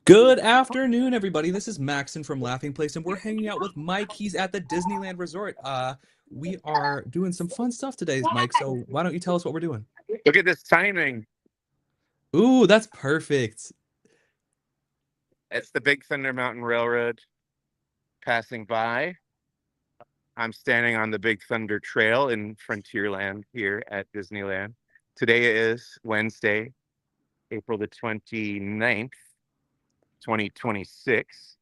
Good afternoon, everybody. This is Maxon from Laughing Place, and we're hanging out with Mike. He's at the Disneyland Resort. We are doing some fun stuff today, Mike. So why don't you tell us what we're doing? Look at this timing. Ooh, that's perfect. It's the Big Thunder Mountain Railroad passing by. I'm standing on the Big Thunder Trail in Frontierland here at Disneyland. Today is Wednesday, April the 29th, 2026.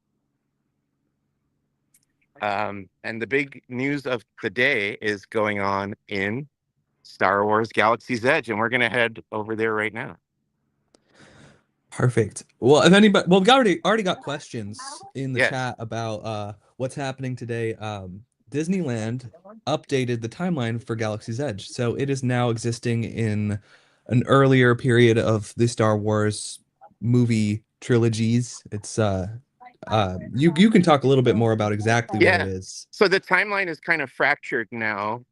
And the big news of the day is going on in Star Wars Galaxy's Edge, and we're going to head over there right now. Perfect. Well, if anybody, well, we already got questions in the Yes. chat about what's happening today. Disneyland updated the timeline for Galaxy's Edge, so it is now existing in an earlier period of the Star Wars movie trilogies. It's you can talk a little bit more about exactly what it Yeah. is. So the timeline is kind of fractured now.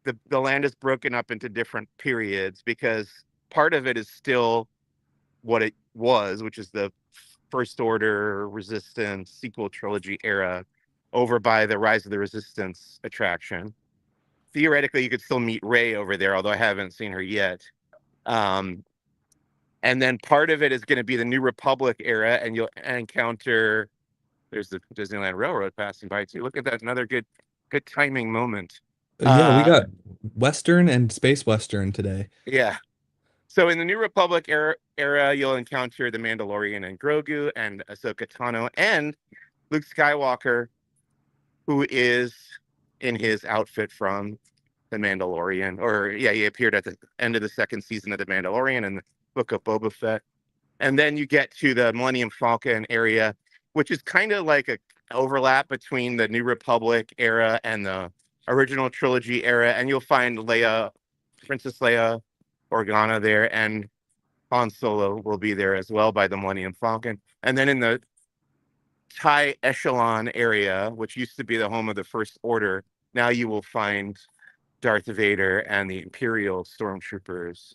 The land is broken up into different periods because part of it is still what it was, which is the First Order, Resistance, sequel trilogy era, over by the Rise of the Resistance attraction. Theoretically, you could still meet Rey over there, although I haven't seen her yet. And then part of it is going to be the New Republic era, and you'll encounter. There's the Disneyland Railroad passing by too. Look at that, another good timing moment. Yeah, we got Western and Space Western today. Yeah. So in the New Republic era, you'll encounter the Mandalorian and Grogu and Ahsoka Tano and Luke Skywalker, who is in his outfit from the Mandalorian. Or yeah, he appeared at the end of the second season of the Mandalorian and the Book of Boba Fett. And then you get to the Millennium Falcon area, which is kind of like a overlap between the New Republic era and the original trilogy era. And you'll find Leia, Princess Leia Organa there, and Han Solo will be there as well by the Millennium Falcon. And then in the TIE Echelon area, which used to be the home of the First Order, now you will find Darth Vader and the Imperial Stormtroopers.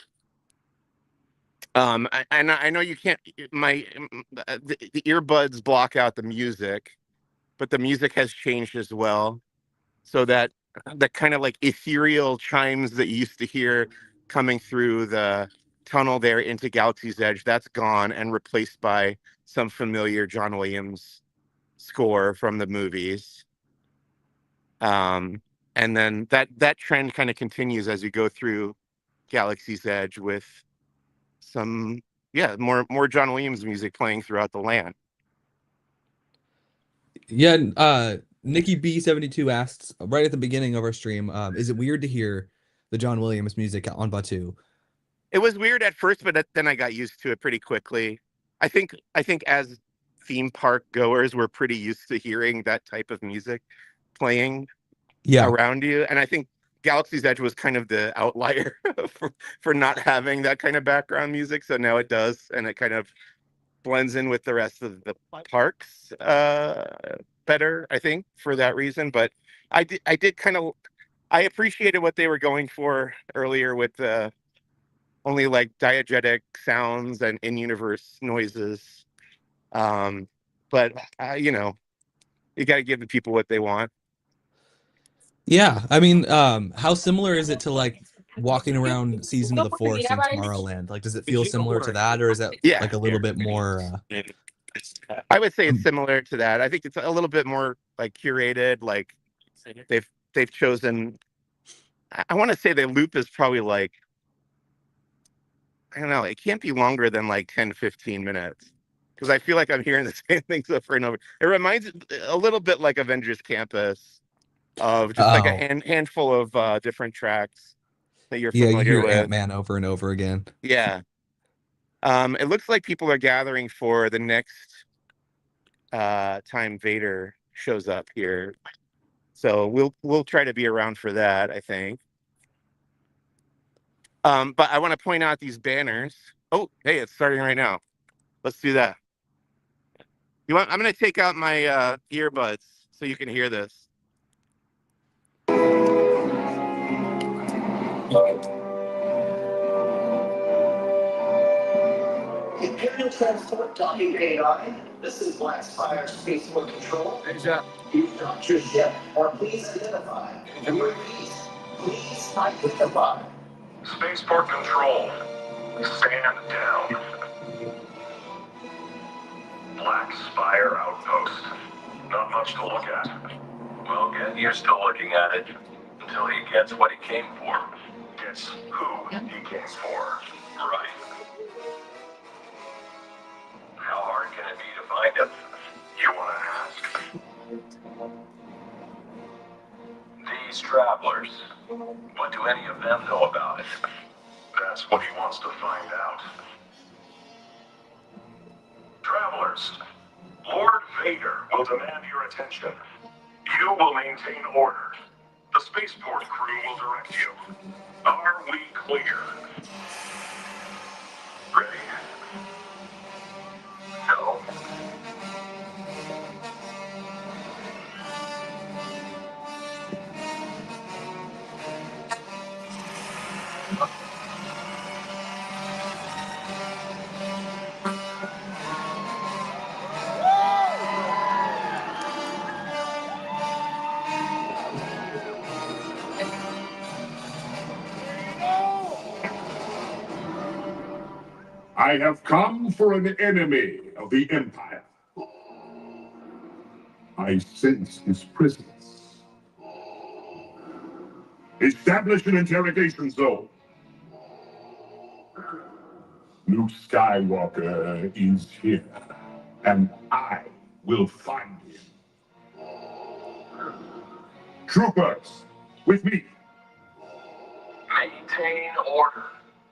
I know you can't. The earbuds block out the music, but the music has changed as well, so that kind of like ethereal chimes that you used to hear coming through the tunnel there into Galaxy's Edge, that's gone and replaced by some familiar John Williams score from the movies. And then that trend kind of continues as you go through Galaxy's Edge with some more John Williams music playing throughout the land. Yeah, Nikki B72 asks right at the beginning of our stream, is it weird to hear the John Williams music on Batuu? It was weird at first, but then I got used to it pretty quickly. I think as theme park goers, we're pretty used to hearing that type of music playing around you. And I think Galaxy's Edge was kind of the outlier for not having that kind of background music. So now it does, and it kind of blends in with the rest of the parks better, I think, for that reason. But I appreciated what they were going for earlier with the only like diegetic sounds and in-universe noises. But you got to give the people what they want. Yeah, I mean, how similar is it to like walking around Season of the Force in Tomorrowland? Like, does it feel similar to that, or is that like a little bit more? I would say it's similar to that. I think it's a little bit more like curated. Like they've chosen. I want to say the loop is probably like, I don't know. It can't be longer than like 10, 15 minutes because I feel like I'm hearing the same things over and over. It reminds a little bit like Avengers Campus, of just like a handful of different tracks that you're familiar with. Yeah, you hear Ant-Man over and over again. Yeah. It looks like people are gathering for the next time Vader shows up here. So we'll try to be around for that, I think. But I want to point out these banners. Oh, hey, it's starting right now. Let's do that. I'm going to take out my earbuds so you can hear this. Imperial Transport Docking AI, this is Black Spire Spaceport Control. You've docked your ship, or please identify. And we repeat, please identify. Spaceport Control, stand down. Black Spire Outpost. Not much to look at. Well, get used to looking at it until he gets what he came for. Gets who he came for. Right. How hard can it be to find him? You want to ask? These travelers. What do any of them know about it? That's what he wants to find out. Travelers, Lord Vader will demand your attention. You will maintain order. The spaceport crew will direct you. Are we clear? Ready? No. I have come for an enemy of the Empire. I sense his presence. Establish an interrogation zone. Luke Skywalker is here, and I will find him. Troopers, with me. Maintain order.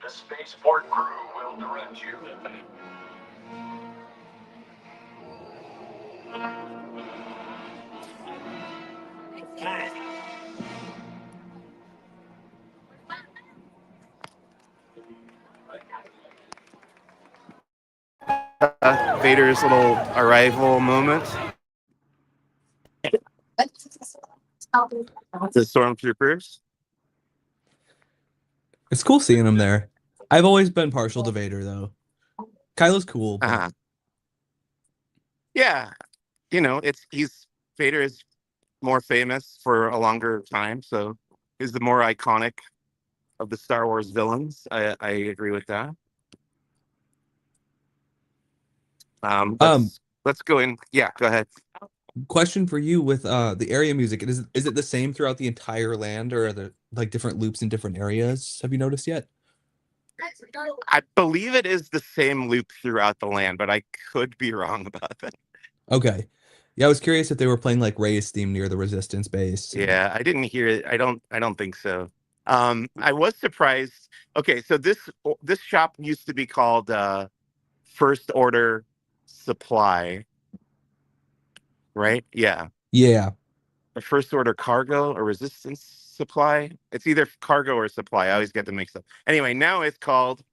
The spaceport crew will direct you. Vader's little arrival moment. The stormtroopers. It's cool seeing him there. I've always been partial to Vader, though. Kylo's cool, but Uh-huh. Yeah, he's Vader is more famous for a longer time, so he's the more iconic of the Star Wars villains. I agree with that. Um, Let's go in. Yeah, go ahead. question for you with the area music. Is it the same throughout the entire land, or are there like different loops in different areas? Have you noticed yet? I believe it is the same loop throughout the land, but I could be wrong about that. Okay. Yeah, I was curious if they were playing like Rey's theme near the Resistance base. Yeah, I didn't hear it. I don't think so. I was surprised. Okay, so this shop used to be called First Order Supply, right? Yeah. Yeah. A First Order Cargo or Resistance Supply. It's either cargo or supply. I always get them mixed up. Anyway, now it's called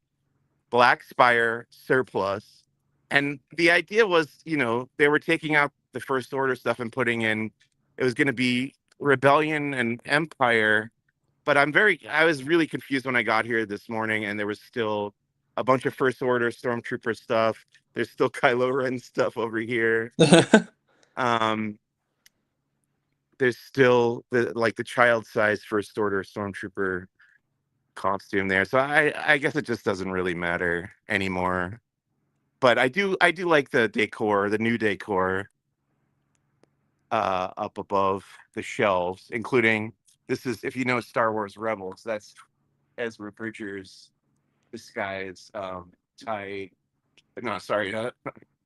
Black Spire Surplus. And the idea was, they were taking out the First Order stuff and putting in, it was going to be Rebellion and Empire. But I was really confused when I got here this morning, and there was still a bunch of First Order Stormtrooper stuff. There's still Kylo Ren stuff over here. There's still the child-sized First Order Stormtrooper costume there. So I guess it just doesn't really matter anymore. But I do like the decor, the new decor up above the shelves, including this is, if you know Star Wars Rebels, that's Ezra Bridger's disguise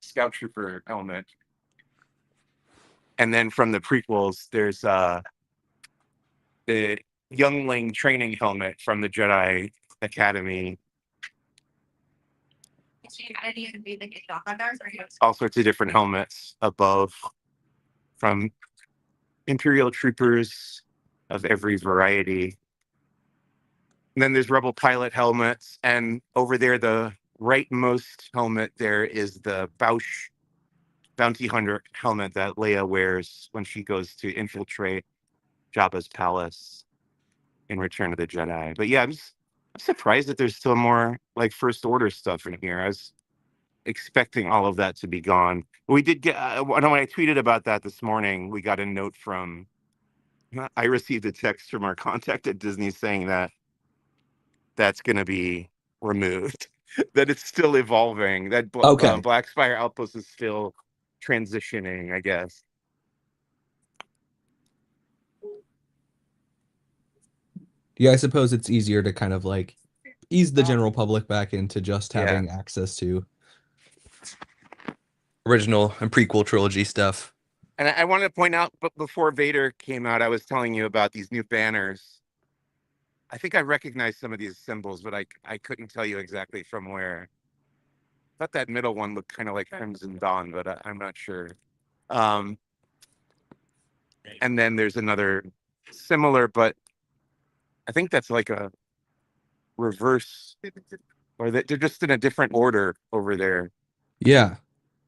Scout Trooper helmet. And then from the prequels, there's the youngling training helmet from the Jedi Academy. All sorts of different helmets above from Imperial troopers of every variety. And then there's Rebel pilot helmets, and over there, the rightmost helmet there is the Bausch bounty hunter helmet that Leia wears when she goes to infiltrate Jabba's palace in Return of the Jedi. But yeah, I'm surprised that there's still more like First Order stuff in here. expecting all of that to be gone. We did get, when I tweeted about that this morning, we got a note from, I received a text from our contact at Disney saying that that's going to be removed, that it's still evolving, that Okay. Black Spire Outpost is still transitioning, I guess. Yeah, I suppose it's easier to kind of like ease the general public back into just Yeah. having access to original and prequel trilogy stuff. And I wanted to point out, but before Vader came out, I was telling you about these new banners. I think I recognized some of these symbols, but I couldn't tell you exactly from where. I thought that middle one looked kind of like Crimson Dawn, but I'm not sure. And then there's another similar, but I think that's like a reverse, or that they're just in a different order over there. Yeah.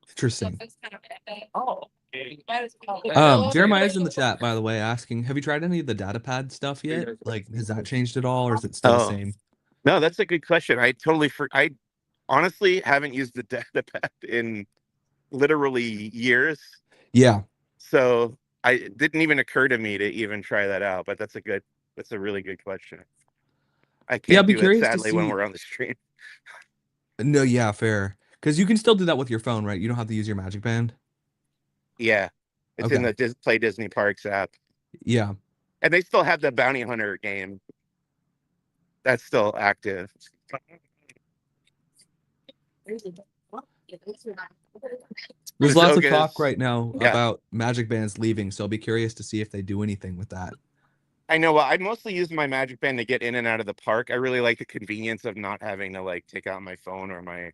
Interesting. Jeremiah's in the chat, by the way, asking, have you tried any of the data pad stuff yet? Like, has that changed at all, or is it still the same? No, that's a good question. I honestly haven't used the data pad in literally years. Yeah. So it didn't even occur to me to even try that out, but that's a really good question. I can't do it, sadly, when we're on the stream. No, yeah, fair. Because you can still do that with your phone, right? You don't have to use your Magic Band. Yeah. It's in the Play Disney Parks app. Yeah. And they still have the Bounty Hunter game. That's still active. There's lots of talk right now about Magic Bands leaving, so I'll be curious to see if they do anything with that. I know. Well, I mostly use my Magic Band to get in and out of the park. I really like the convenience of not having to like take out my phone or my,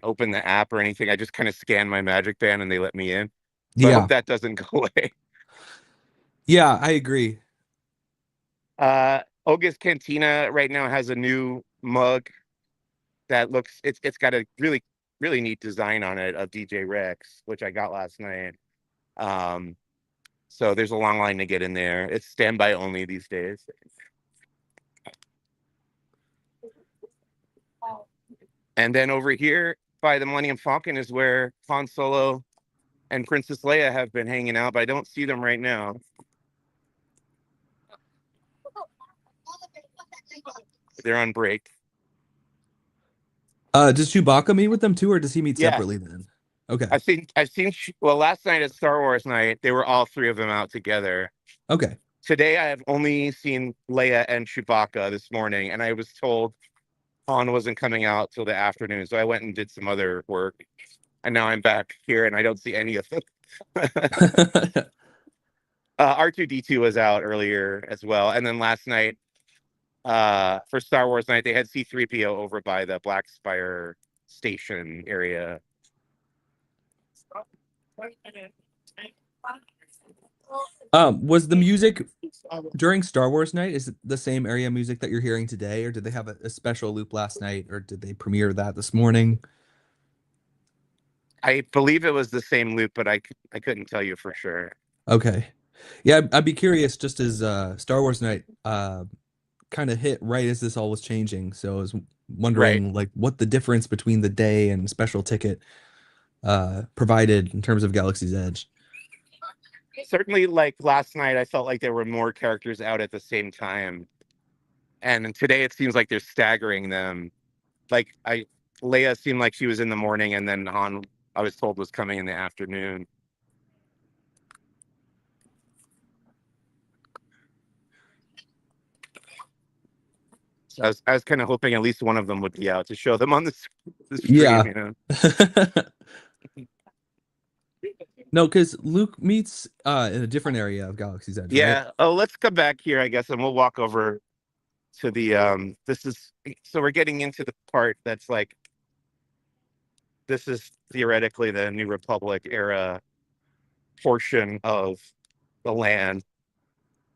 open the app or anything. I just kind of scan my Magic Band and they let me in. So I hope that doesn't go away. Yeah, I agree. Oga's Cantina right now has a new mug that it's got a really, really neat design on it of DJ Rex, which I got last night. So there's a long line to get in there. It's standby only these days. And then over here by the Millennium Falcon is where Han Solo and Princess Leia have been hanging out, but I don't see them right now. They're on break. Does Chewbacca meet with them too, or does he meet separately then? Okay. I've seen. Well, last night at Star Wars night, they were all three of them out together. Okay. Today, I have only seen Leia and Chewbacca this morning, and I was told Han wasn't coming out till the afternoon, so I went and did some other work, and now I'm back here, and I don't see any of them. R2-D2 was out earlier as well, and then last night, for Star Wars night, they had C-3PO over by the Black Spire station area. Was the music during Star Wars night, is it the same area music that you're hearing today, or did they have a special loop last night, or did they premiere that this morning? I believe it was the same loop, but I couldn't tell you for sure. Okay. Yeah, I'd be curious, just as Star Wars night kind of hit right as this all was changing. So I was wondering like what the difference between the day and special ticket provided in terms of Galaxy's Edge. Certainly, like last night, I felt like there were more characters out at the same time. And today it seems like they're staggering them. Like Leia seemed like she was in the morning, and then Han, I was told, was coming in the afternoon. So I was kind of hoping at least one of them would be out to show them on the stream. Yeah. No, because Luke meets in a different area of Galaxy's Edge. Yeah. Right? Oh, let's come back here, I guess, and we'll walk over to the so we're getting into the part that's like, this is theoretically the New Republic era portion of the land,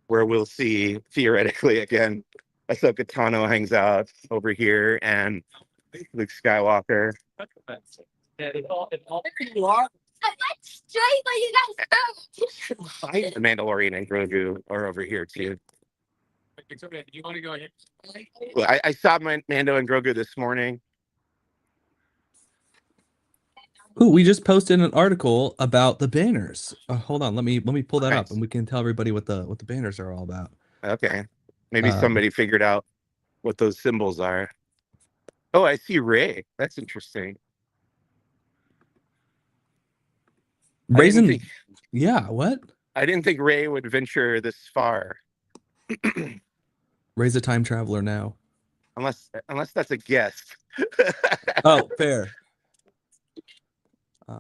where we'll see theoretically again Ahsoka Tano hangs out over here and Luke Skywalker. The Mandalorian and Grogu are over here too. You want to go ahead? Well, I saw Mando and Grogu this morning. Ooh, we just posted an article about the banners. Hold on, let me pull that up, Nice. and we can tell everybody what the banners are all about. Okay. Maybe Um, somebody figured out what those symbols are. Oh, I see Ray. That's interesting. I didn't Raisin, think yeah, what? I didn't think Ray would venture this far. Ray's a time traveler now. Unless that's a guess. Oh, fair.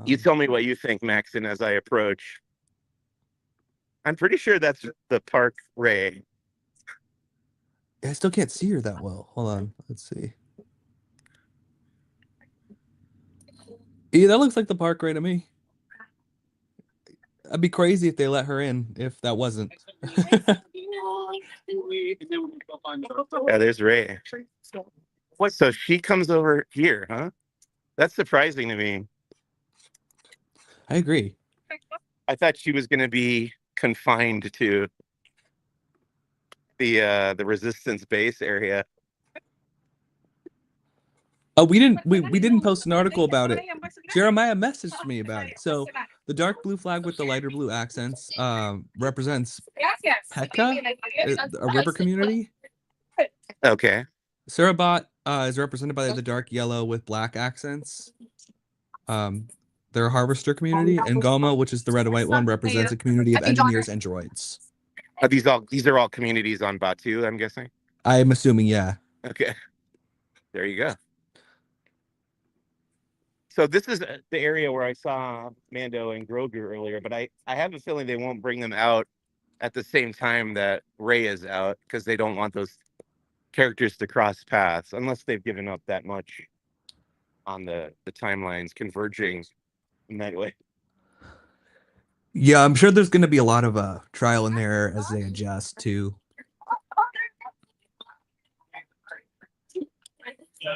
You tell me what you think, Maxon, as I approach. I'm pretty sure that's the park Ray. I still can't see her that well. Hold on, let's see. Yeah, that looks like the park Ray to me. I'd be crazy if they let her in if that wasn't. Yeah, there's Ray. What? So she comes over here, huh? That's surprising to me. I agree. I thought she was going to be confined to the resistance base area. Oh, we didn't post an article about it. Jeremiah messaged me about it. So the dark blue flag with the lighter blue accents represents Pekka, a river community. Okay. Surabat is represented by the dark yellow with black accents. They're a harvester community, and Goma, which is the red and white one, represents a community of engineers and droids. Are these are all communities on Batuu, I'm guessing? I'm assuming, yeah. Okay. There you go. So this is the area where I saw Mando and Grogu earlier, but I have a feeling they won't bring them out at the same time that Rey is out because they don't want those characters to cross paths unless they've given up that much on the timelines converging in that way. Yeah, I'm sure there's going to be a lot of trial and error as they adjust to.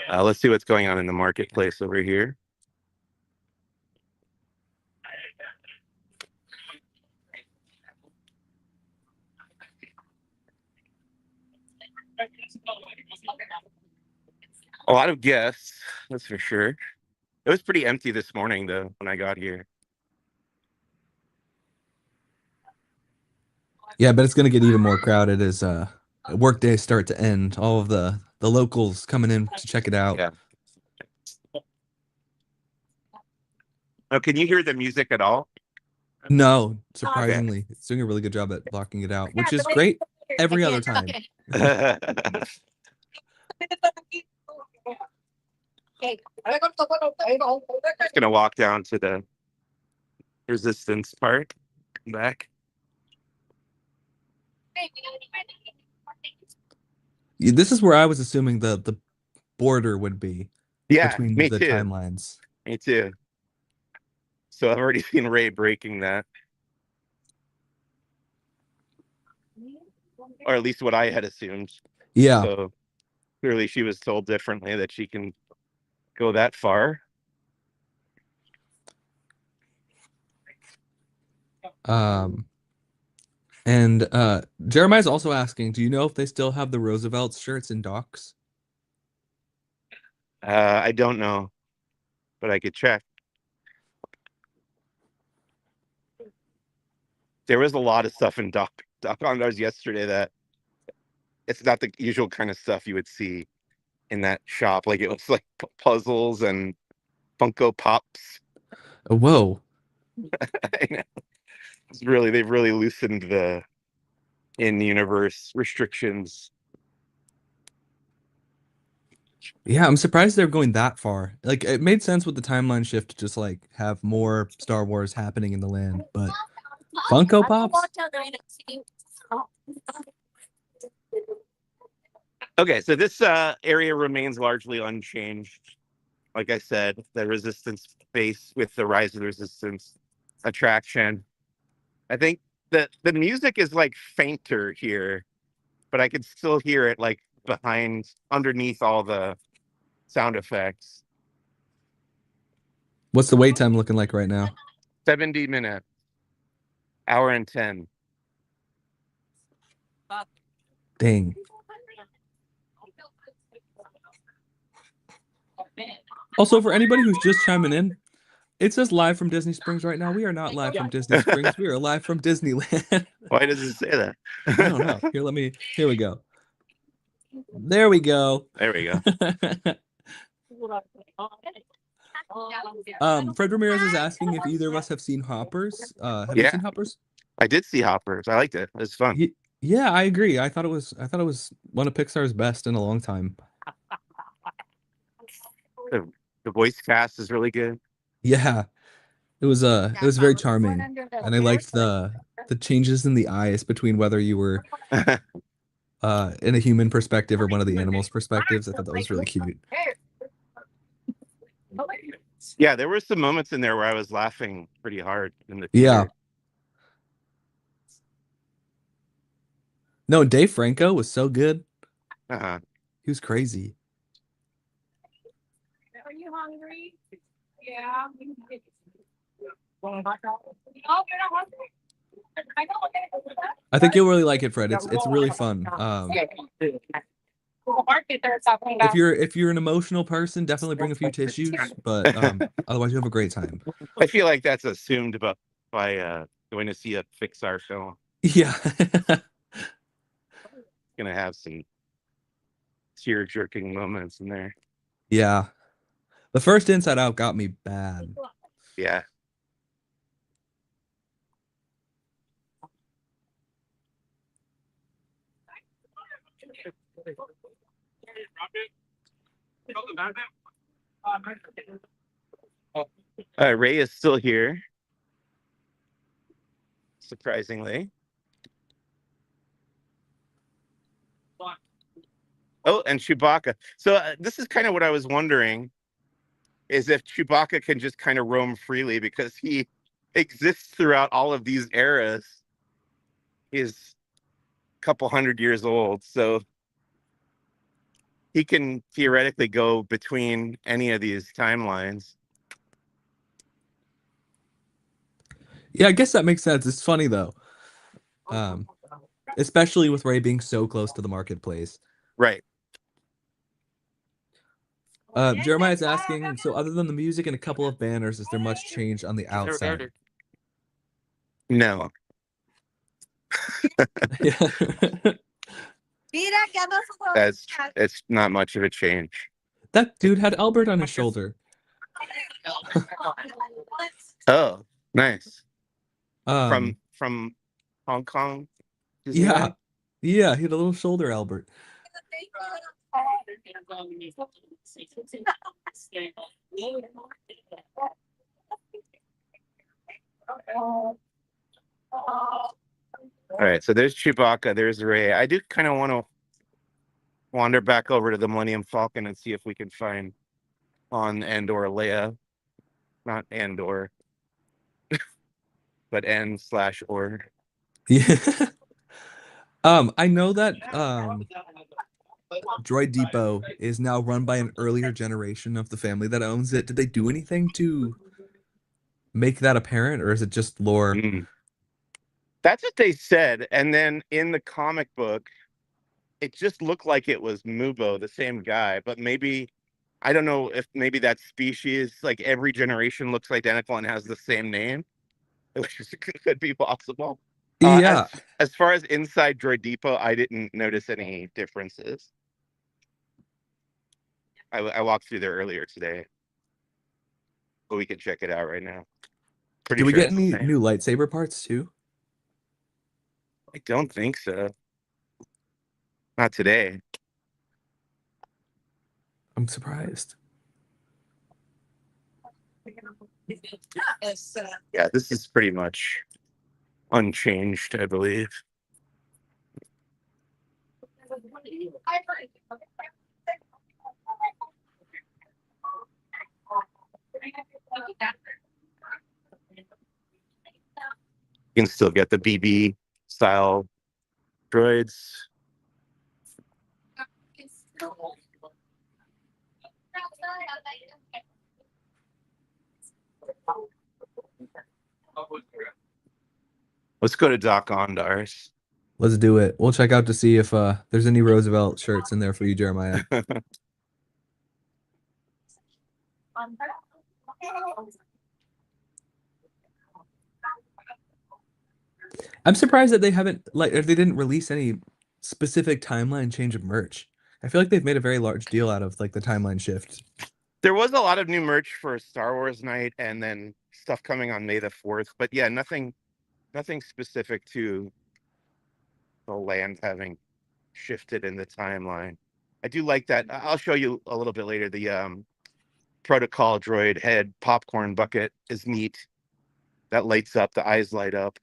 Let's see what's going on in the marketplace over here. A lot of guests, that's for sure. It was pretty empty this morning, though, when I got here. Yeah, but it's going to get even more crowded as work days start to end. All of the locals coming in to check it out. Yeah. Oh, can you hear the music at all? No, surprisingly, it's doing a really good job at blocking it out, which is great every other time. Just gonna walk down to the resistance part, come back. Yeah, this is where I was assuming the border would be between me the too. timelines. Me too. So I've already seen Ray breaking that. Or at least what I had assumed. Yeah. So clearly she was told differently that she can go that far. And Jeremiah's also asking, do you know if they still have the Roosevelt shirts in docks? I don't know, but I could check. There was a lot of stuff in Doc Ondar's yesterday that it's not the usual kind of stuff you would see in that shop. Like it was like puzzles and Funko Pops. Whoa. I know. It's really, they've really loosened the in-universe restrictions. Yeah, I'm surprised they're going that far. Like it made sense with the timeline shift to just like have more Star Wars happening in the land, but Funko Pops? Okay, so this area remains largely unchanged. Like I said, the resistance base with the Rise of the Resistance attraction. I think that the music is like fainter here, but I could still hear it like underneath all the sound effects. What's the wait time looking like right now? 70 minutes. Hour and 10. Dang. Also, for anybody who's just chiming in, It says live from Disney Springs right now. We are not live from Disney Springs. We are live from Disneyland. Why does it say that? I don't know. Here we go. There we go. There we go. Fred Ramirez is asking if either of us have seen Hoppers. Have you Yeah. seen Hoppers? I did see Hoppers. I liked it. It was fun. Yeah, I agree. I thought it was one of Pixar's best in a long time. The voice cast is really good. Yeah. It was very charming. And I liked the changes in the eyes between whether you were in a human perspective or one of the animals' perspectives. I thought that was really cute. Yeah, there were some moments in there where I was laughing pretty hard in the Yeah. theater. No, Dave Franco was so good. Uh-huh. He was crazy. Are you hungry? Yeah. I think you'll really like it, Fred. It's really fun. If you're an emotional person, definitely bring a few tissues, but otherwise you'll have a great time. I feel like that's assumed by going to see a Pixar film. Yeah. Gonna have some tear-jerking moments in there. Yeah. The first Inside Out got me bad. Yeah. Ray is still here, surprisingly. Oh, and Chewbacca. So this is kind of what I was wondering, is if Chewbacca can just kind of roam freely because he exists throughout all of these eras. He's a couple hundred years old, so he can theoretically go between any of these timelines. Yeah, I guess that makes sense. It's funny though. Especially with Ray being so close to the marketplace. Right. Jeremiah's asking, so other than the music and a couple of banners, is there much change on the outside? No. It's not much of a change. That dude had Albert on his shoulder. Oh, nice. From Hong Kong. Yeah. Yeah, he had a little shoulder Albert. All right, so there's Chewbacca, there's Ray. I do kind of want to wander back over to the Millennium Falcon and see if we can find Han and or Leia. Not and or, but N/or. Yeah. I know that Droid Depot is now run by an earlier generation of the family that owns it. Did they do anything to make that apparent, or is it just lore? That's what they said. And then in the comic book, it just looked like it was Mubo, the same guy. But maybe, I don't know if maybe that species, like every generation looks identical and has the same name, which could be possible. Yeah. As far as inside Droid Depot, I didn't notice any differences. I walked through there earlier today, but we can check it out right now. Did we get any new lightsaber parts too? I don't think so. Not today. I'm surprised. Yeah, this is pretty much unchanged, I believe. You can still get the BB style droids. Let's go to Doc Ondar's. Let's do it. We'll check out to see if there's any Roosevelt shirts in there for you, Jeremiah. I'm surprised that they haven't like if they didn't release any specific timeline change of merch. I feel like they've made a very large deal out of like the timeline shift. There was a lot of new merch for Star Wars night and then stuff coming on May the 4th, but yeah, nothing specific to the land having shifted in the timeline. I do like that. I'll show you a little bit later. The protocol droid head popcorn bucket is neat. That lights up, the eyes light up.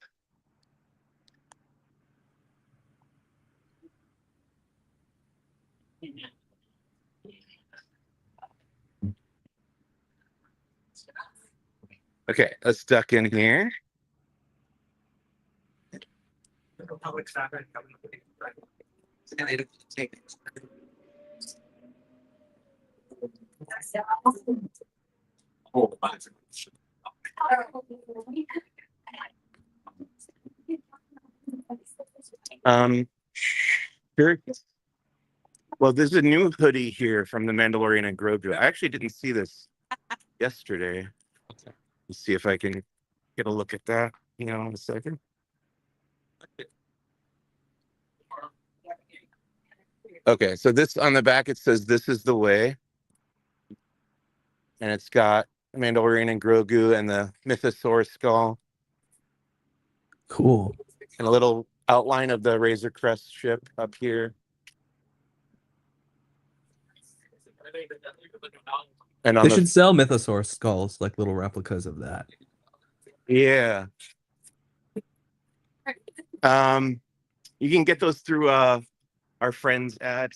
Okay, let's duck in here. Sure. Well, there's a new hoodie here from the Mandalorian and Grogu. I actually didn't see this yesterday. Let's see if I can get a look at that, in a second. Okay, so this on the back, it says, "This is the way." And it's got Mandalorian and Grogu and the Mythosaur skull. Cool. And a little outline of the Razor Crest ship up here. And they should sell Mythosaur skulls, like little replicas of that. Yeah. You can get those through our friends at,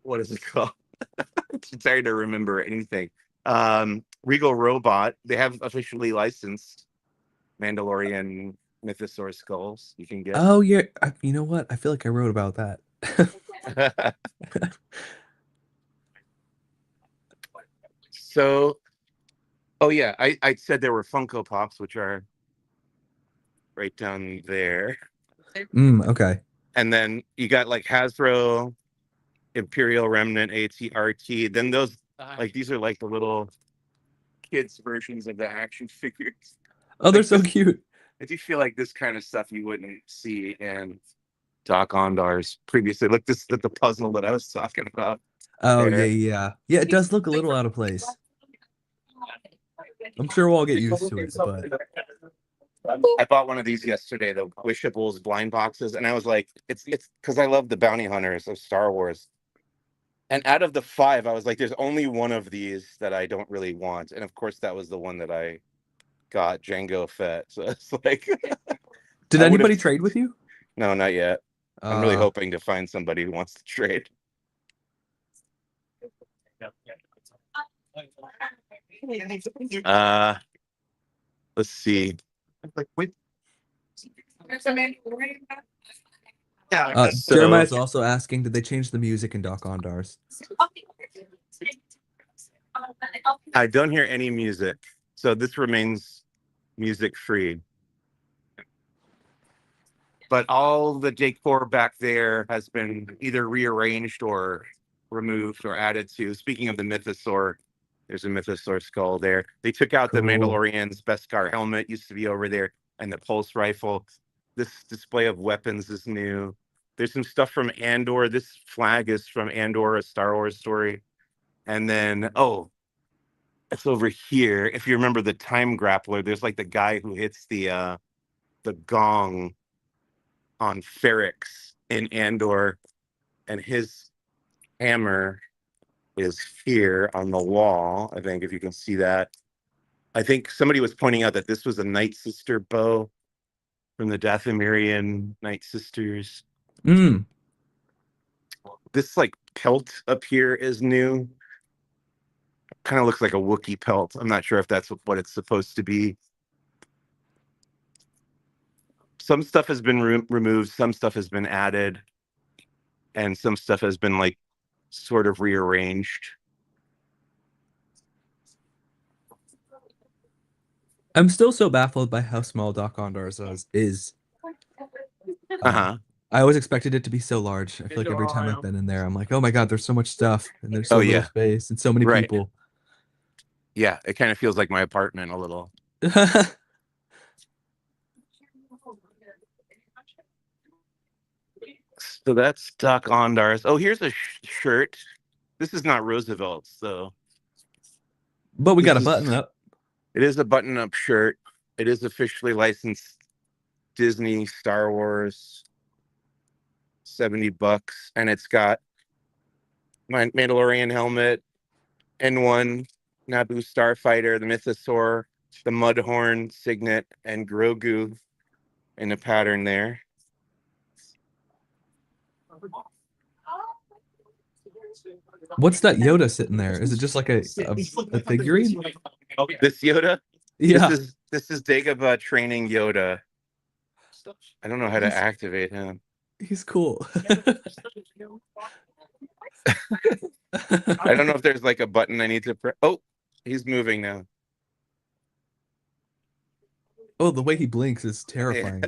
what is it called? It's hard to remember anything. Regal Robot. They have officially licensed Mandalorian Mythosaur skulls. You can get. Oh yeah, you know what? I feel like I wrote about that. So, oh yeah, I said there were Funko Pops, which are right down there. Okay. And then you got like Hasbro, Imperial Remnant, ATRT. Then those, like, these are like the little kids versions of the action figures. Oh, they're so cute. I do feel like this kind of stuff you wouldn't see in Doc Ondar's previously. Look, this is the puzzle that I was talking about. Oh there. yeah. It does look a little out of place. I'm sure we'll all get used to it, but I bought one of these yesterday, the Wishables blind boxes, and I was like, it's because I love the bounty hunters of Star Wars. And out of the 5, I was like, there's only one of these that I don't really want. And of course, that was the one that I got, Jango Fett. So it's like, did anybody trade with you? No, not yet. I'm really hoping to find somebody who wants to trade. Let's see. Jeremiah's also asking, did they change the music in Doc Ondar's? I don't hear any music, so this remains music free. But all the decor back there has been either rearranged or removed or added to. Speaking of the Mythosaur, there's a Mythosaur skull there. They took out the Mandalorian's Beskar helmet, used to be over there, and the pulse rifle. This display of weapons is new. There's some stuff from Andor. This flag is from Andor, a Star Wars story. And then, it's over here. If you remember the time grappler, there's like the guy who hits the gong on Ferrix in Andor, and his hammer is here on the wall. I think if you can see that. I think somebody was pointing out that this was a Night Sister bow from the Dathomirian Night Sisters. This like pelt up here is new. Kind of looks like a Wookiee pelt. I'm not sure if that's what it's supposed to be. Some stuff has been removed, some stuff has been added, and some stuff has been like sort of rearranged. I'm still so baffled by how small Doc Ondar's is. I always expected it to be so large. I feel like every time I've been in there, I'm like, oh my god, there's so much stuff, and there's so little space, and so many people. Yeah, it kind of feels like my apartment a little. So that's Doc Ondar's. Oh, here's a shirt. This is not Roosevelt's, though. But we got a This is- button up. It is a button-up shirt. It is officially licensed Disney Star Wars. $70, and it's got my Mandalorian helmet, N1, Naboo Starfighter, the Mythosaur, the Mudhorn signet, and Grogu in a pattern there. What's that Yoda sitting there? Is it just like a figurine? This Yoda, Yeah. this is Dagobah training Yoda. I don't know how to activate him. He's cool. I don't know if there's like a button I need to press. Oh, he's moving now. Oh, the way he blinks is terrifying.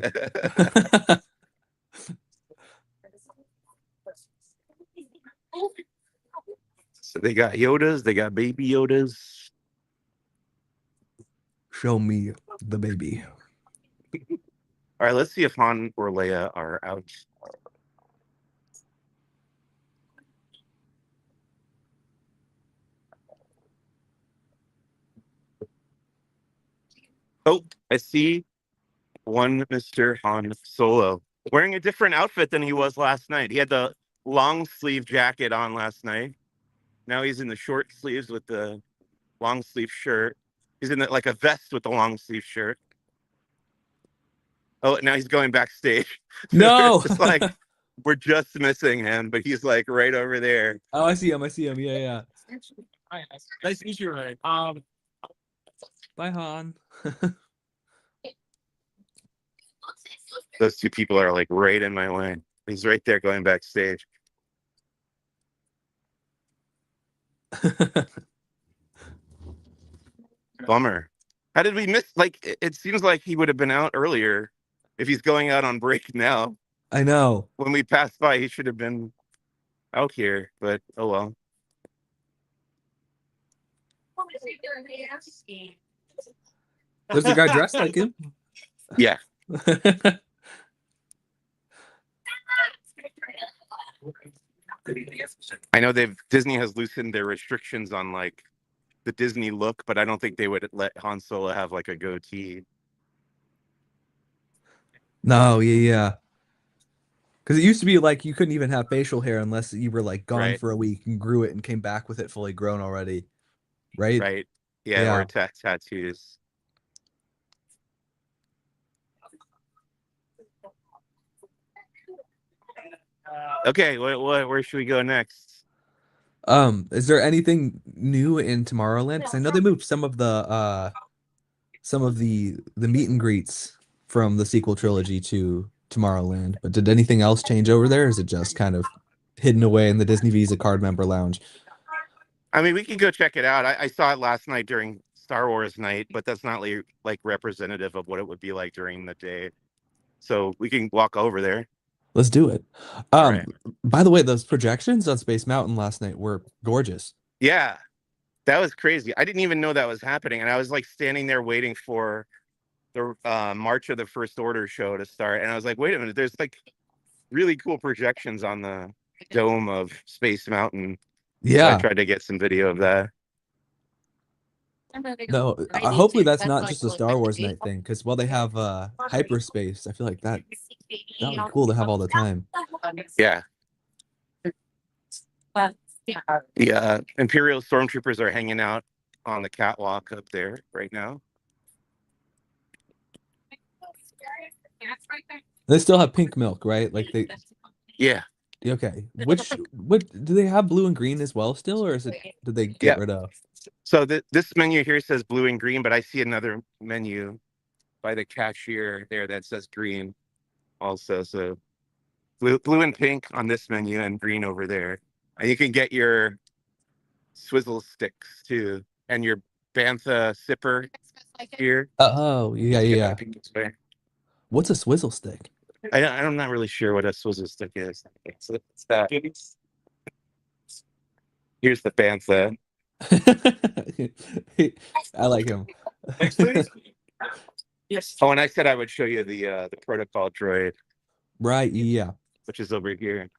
So they got Yodas, they got baby Yodas. Show me the baby. All right, let's see if Han or Leia are out. Oh, I see one Mr. Han Solo wearing a different outfit than he was last night. He had the long sleeve jacket on last night. Now he's in the short sleeves with the long sleeve shirt. He's in like a vest with the long sleeve shirt. Oh, now he's going backstage. No. It's like we're just missing him, but he's like right over there. Oh, I see him. I see him. Yeah, yeah. Hi, nice to meet you, Ryan. Bye, Han. Those two people are like right in my way. He's right there going backstage. Bummer. How did we miss? Like, it seems like he would have been out earlier if he's going out on break now. I know. When we passed by, he should have been out here, but oh well. There's a guy dressed like him. Yeah. I know Disney has loosened their restrictions on like the Disney look, but I don't think they would let Han Solo have like a goatee. No, yeah. Because it used to be like you couldn't even have facial hair unless you were like gone Right. for a week and grew it and came back with it fully grown already. Right? Right. Yeah, Yeah. or tattoos. Okay, where should we go next? Is there anything new in Tomorrowland? Because I know they moved some of the meet and greets from the sequel trilogy to Tomorrowland. But did anything else change over there? Or is it just kind of hidden away in the Disney Visa card member lounge? I mean, we can go check it out. I saw it last night during Star Wars night, but that's not like representative of what it would be like during the day. So we can walk over there. Let's do it. Right. By the way, those projections on Space Mountain last night were gorgeous. Yeah, that was crazy. I didn't even know that was happening. And I was like standing there waiting for the March of the First Order show to start. And I was like, wait a minute, there's like really cool projections on the dome of Space Mountain. So Yeah. I tried to get some video of that. No, hopefully that's not just a Star Wars night thing. Because while they have hyperspace, I feel like that would be cool to have all the time. Yeah. Yeah. Imperial stormtroopers are hanging out on the catwalk up there right now. They still have pink milk, right? Like they. Yeah. Okay. What do they have blue and green as well still, or did they get Yeah. rid of? So this menu here says blue and green, but I see another menu by the cashier there that says green also. So blue and pink on this menu and green over there. And you can get your swizzle sticks too and your Bantha sipper here. Oh, yeah. Get this way. What's a swizzle stick? I'm not really sure what a swizzle stick is. It's that. Here's the Bantha. I like him. Next, please. Yes. Oh, and I said I would show you the protocol droid. Right, yeah. which is over here.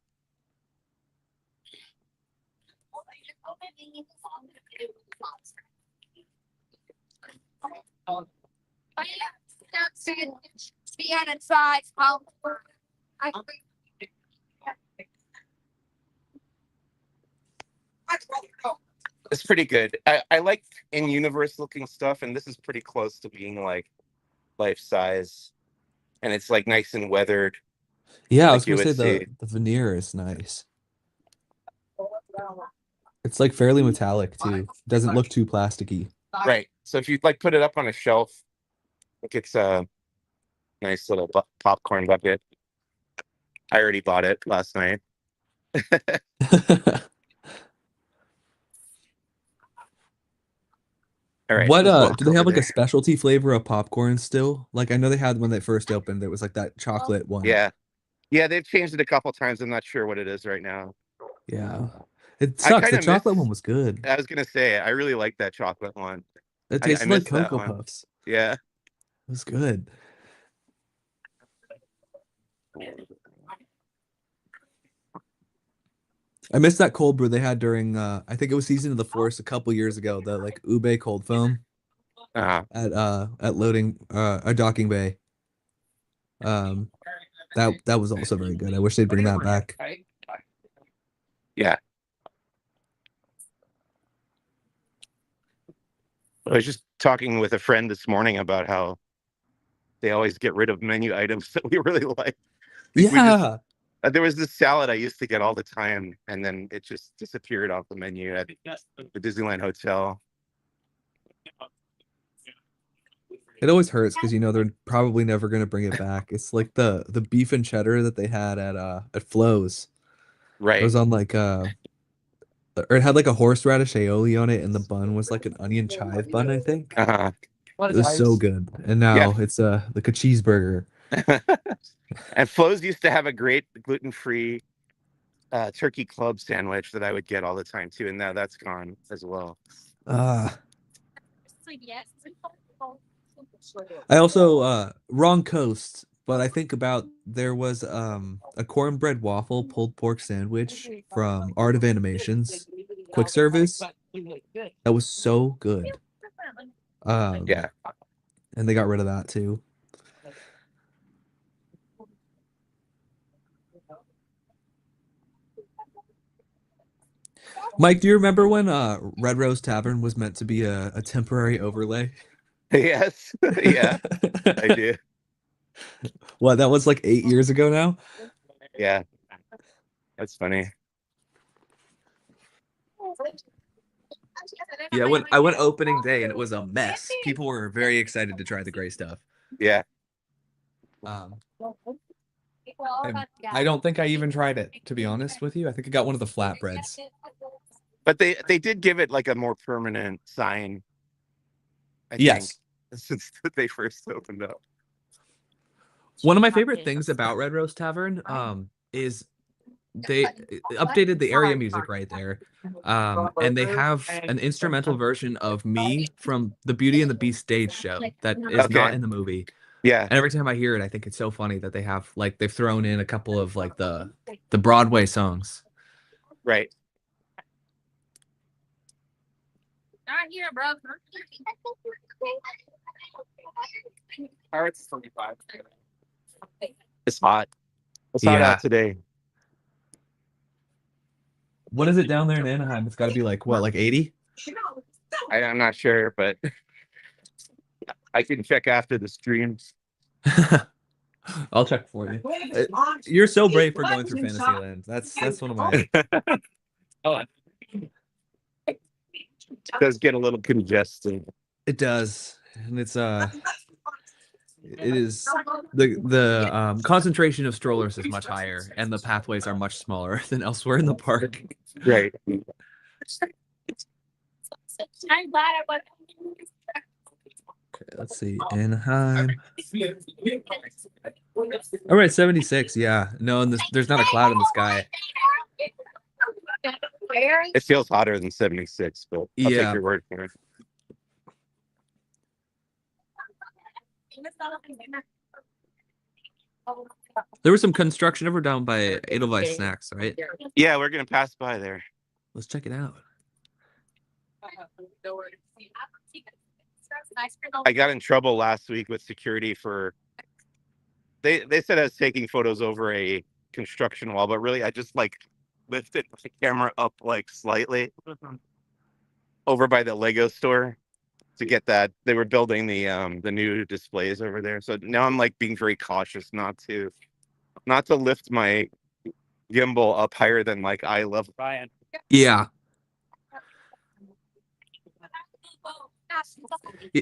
It's pretty good. I like in-universe looking stuff, and this is pretty close to being like life size, and it's like nice and weathered. Yeah, I Like was you gonna say would see. the veneer is nice. It's like fairly metallic too. Doesn't look too plasticky. Right. So if you like put it up on a shelf, like it's a nice little popcorn bucket. I already bought it last night. All right. What let's walk do they have over like a there. specialty flavor of popcorn still? Like I know they had when they first opened, it was like that chocolate one. Yeah. Yeah, they've changed it a couple times. I'm not sure what it is right now. Yeah. It I sucks. The kind of chocolate miss. one was good. I was gonna say I really like that chocolate one. It I tasted like missed that Cocoa one. Puffs. Yeah. It was good. I missed that cold brew they had during I think it was Season of the Force a couple years ago, the like ube cold foam at loading Docking Bay. That was also very good. I wish they'd bring that back. Yeah. I was just talking with a friend this morning about how they always get rid of menu items that we really like. Yeah. There was this salad I used to get all the time, and then it just disappeared off the menu at the Disneyland Hotel. It always hurts because you know they're probably never gonna bring it back. It's like the beef and cheddar that they had at Flo's. It Right. was on like or it had like a horseradish aioli on it, and the bun was like an onion chive bun, I think. Uh-huh. It was so good. And now it's like a cheeseburger. And Flo's used to have a great gluten-free turkey club sandwich that I would get all the time too, and now that's gone as well. I also wrong coast, but I think about there was a cornbread waffle pulled pork sandwich from Art of Animations quick service that was so good. Yeah. And they got rid of that too. Mike, do you remember when Red Rose Tavern was meant to be a temporary overlay? Yes. Yeah, I do. What, that was like 8 years ago now? Yeah. That's funny. Yeah, when I went opening day and it was a mess. People were very excited to try the gray stuff. Yeah. I don't think I even tried it, to be honest with you. I think I got one of the flatbreads. But they did give it like a more permanent sign. I Yes. think, since they first opened up. One of my favorite things about Red Rose Tavern is they updated the area music right there. And they have an instrumental version of Me from the Beauty and the Beast stage show that is not in the movie. Yeah. And every time I hear it, I think it's so funny that they have like they've thrown in a couple of like the Broadway songs. Right. Not here, bro. Pirates 35. It's hot. It's hot out today. What is it down there in Anaheim? It's got to be like what, like 80? I'm not sure, but I can check after the stream. I'll check for you. You're so brave for going through Fantasyland. That's one of my. It does get a little congested. It does, and it is the concentration of strollers is much higher, and the pathways are much smaller than elsewhere in the park. Right. I'm glad I went. Okay, let's see, Anaheim. All right, 76. Yeah, no, and there's not a cloud in the sky. It feels hotter than 76, but I'll take your word for it. There was some construction over down by Edelweiss Snacks, right? Yeah, we're gonna pass by there. Let's check it out. I got in trouble last week with security for they said I was taking photos over a construction wall, but really I just like lifted the camera up like slightly over by the Lego store to get that. They were building the new displays over there. So now I'm like being very cautious not to lift my gimbal up higher than like eye level. Ryan. Yeah.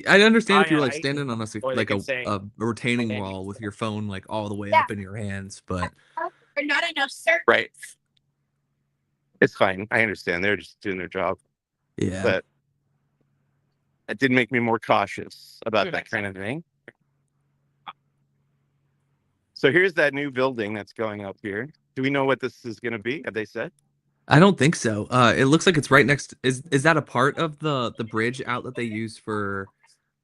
I understand if you were like standing on a retaining wall with your phone like all the way up in your hands, but Not enough, sir. Right. It's fine. I understand. They're just doing their job. yeah. But it did make me more cautious about that kind of thing. So here's that new building that's going up here. Do we know what this is going to be? Have they said? I don't think so. It looks like it's right next. Is that a part of the bridge out that they use for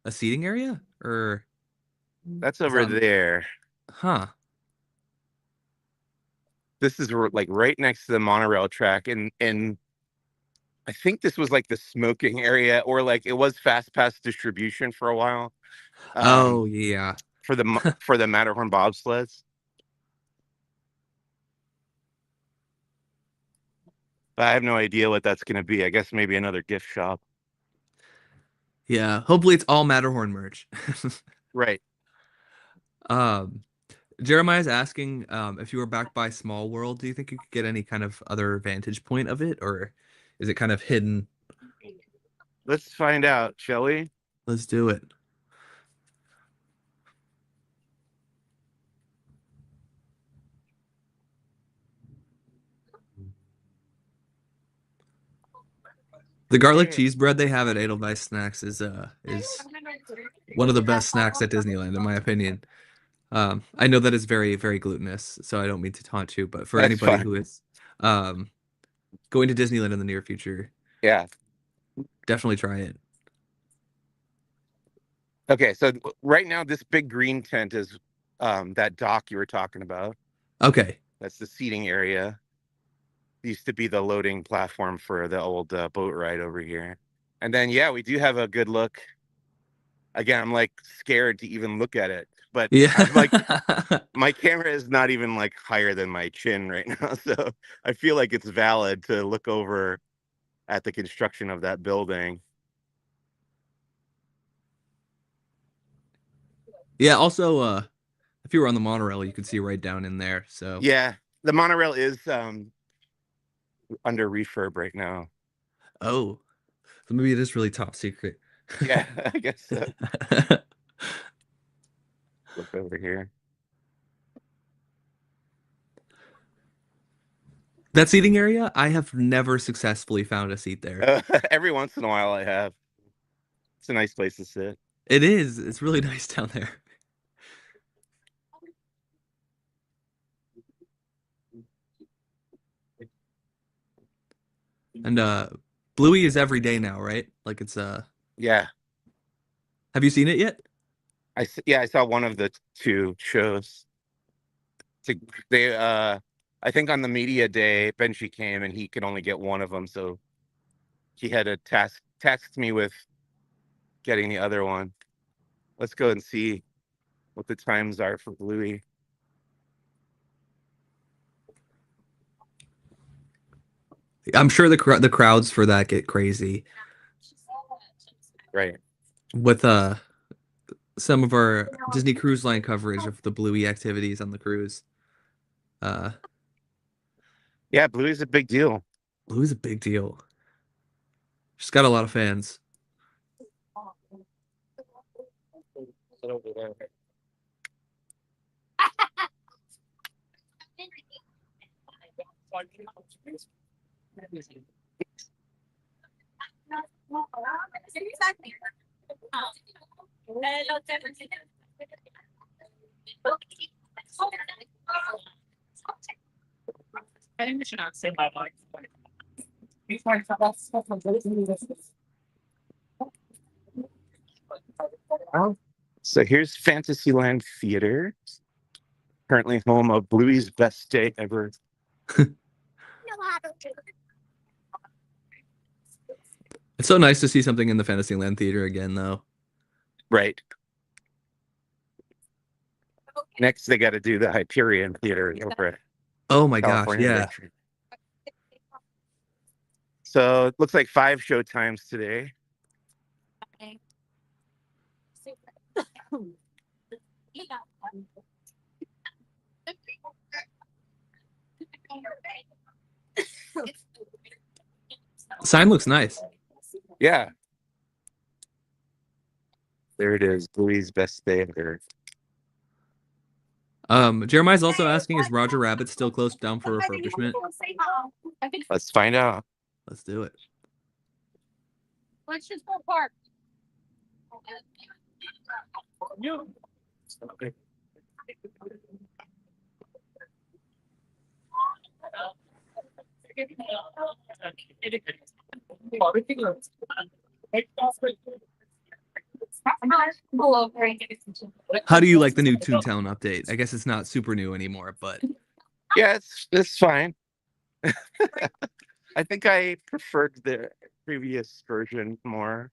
a seating area, or That's over there. huh? This is like right next to the monorail track, and I think this was like the smoking area, or like it was fast pass distribution for a while. Oh yeah. For the Matterhorn bobsleds. I have no idea what that's going to be. I guess maybe another gift shop. Yeah. Hopefully it's all Matterhorn merch. Right. Jeremiah's asking if you were back by Small World, do you think you could get any kind of other vantage point of it, or is it kind of hidden? Let's find out, shall we? Let's do it. The garlic cheese bread they have at Edelweiss Snacks is one of the best snacks at Disneyland, in my opinion. I know that is very, very glutinous, so I don't mean to taunt you, but for That's anybody fine. who is going to Disneyland in the near future, Yeah. definitely try it. Okay, so right now this big green tent is that dock you were talking about. Okay. That's the seating area. Used to be the loading platform for the old boat ride over here. And then, yeah, we do have a good look. Again, I'm like scared to even look at it, but Yeah. I'm like my camera is not even like higher than my chin right now. So I feel like it's valid to look over at the construction of that building. Yeah, also if you were on the monorail, you could see right down in there. So Yeah, the monorail is under refurb right now. oh, so maybe it is really top secret. Yeah, I guess so. Look over here. That seating area, I have never successfully found a seat there. Every once in a while I have. It's a nice place to sit. It is. It's really nice down there. And Bluey is every day now, right? Like it's Yeah. Have you seen it yet? I saw one of the two shows. They I think on the media day, Benji came and he could only get one of them, so he had to task me with getting the other one. Let's go and see what the times are for Bluey. I'm sure the crowds for that get crazy. Right. With some of our Disney Cruise Line coverage of the Bluey activities on the cruise. Yeah, Bluey's a big deal. Bluey's a big deal. She's got a lot of fans. I think we should not say my mic. So here's Fantasyland Theater. Currently home of Bluey's best day ever. It's so nice to see something in the Fantasyland theater again, though. Right. Next, they got to do the Hyperion Theater over at Oh my gosh, California yeah. Adventure. So it looks like 5 show times today. The sign looks nice. Yeah. There it is, Bluey's best day ever. Jeremiah's also asking, is Roger Rabbit still closed down for refurbishment? Let's find out. Let's do it. Let's just go park. How do you like the new Toontown update? I guess it's not super new anymore, but Yeah, it's fine. I think I preferred the previous version more.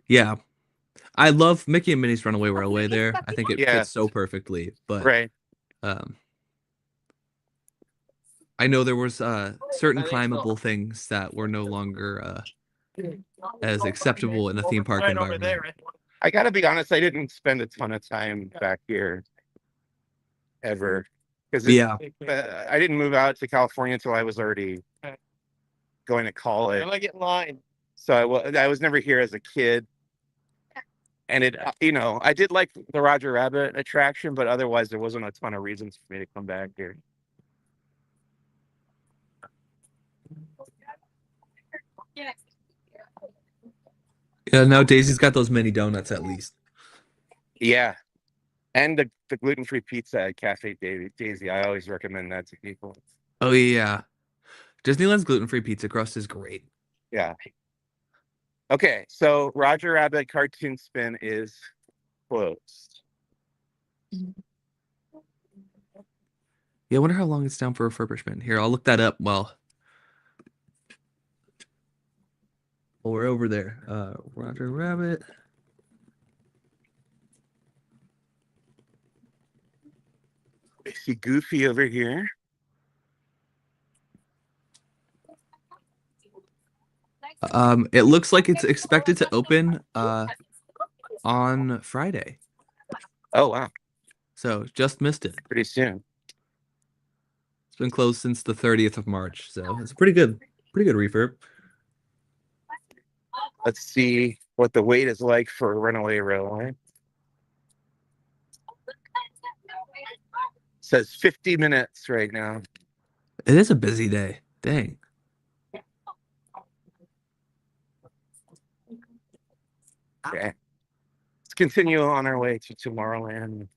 yeah. I love Mickey and Minnie's Runaway Railway there. I think it Yeah. fits so perfectly, but Right. I know there was certain climbable things that were no longer as acceptable in a theme park environment. I gotta be honest, I didn't spend a ton of time back here ever. Because Yeah. I didn't move out to California until I was already going to college. I get in line. So I was never here as a kid. And it, I did like the Roger Rabbit attraction, but otherwise there wasn't a ton of reasons for me to come back here. Yeah, now Daisy's got those mini donuts at least. Yeah. And the gluten-free pizza at Cafe Daisy. I always recommend that to people. Oh yeah. Disneyland's gluten-free pizza crust is great. Yeah. Okay, so Roger Rabbit Cartoon Spin is closed. Yeah, I wonder how long it's down for refurbishment. Here, I'll look that up while we're over there. Roger Rabbit. I see Goofy over here. It looks like it's expected to open on Friday. Oh wow, So just missed it. pretty soon. It's been closed since the 30th of March, so it's pretty good refurb. Let's see what the wait is like for Runaway Railway. Says 50 minutes right now. It is a busy day. Dang. Okay. Let's continue on our way to Tomorrowland.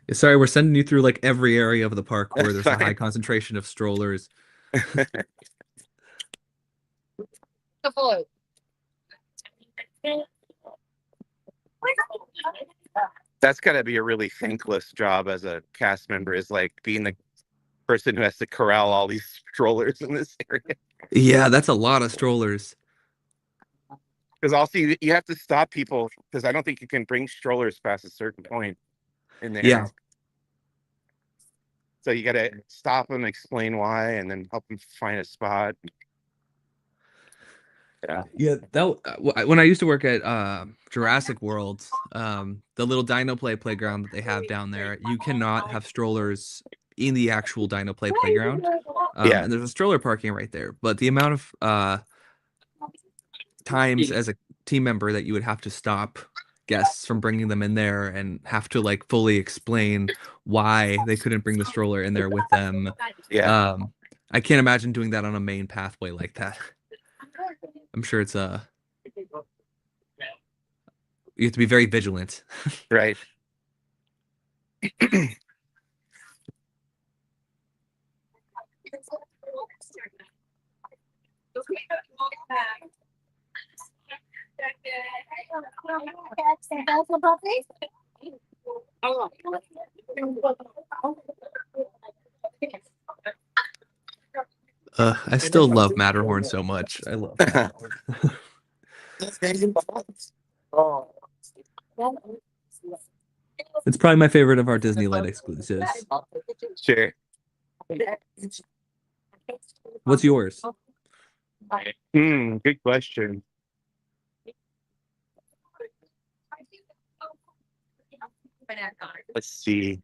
Yeah, sorry, we're sending you through like every area of the park where That's there's a high fine. concentration of strollers. That's got to be a really thankless job as a cast member, is like being the person who has to corral all these strollers in this area. Yeah, that's a lot of strollers. Because also you have to stop people, because I don't think you can bring strollers past a certain point in there. Yeah. So you got to stop them, explain why, and then help them find a spot. Yeah, when I used to work at Jurassic World, the little Dino Play playground that they have down there, you cannot have strollers in the actual Dino Play playground. Yeah. And there's a stroller parking right there, but the amount of times as a team member that you would have to stop guests from bringing them in there and have to like fully explain why they couldn't bring the stroller in there with them. Yeah. I can't imagine doing that on a main pathway like that. I'm sure it's you have to be very vigilant. Right. I still love Matterhorn so much. I love Matterhorn. It's probably my favorite of our Disneyland exclusives. Sure. What's yours? Good question. Let's see.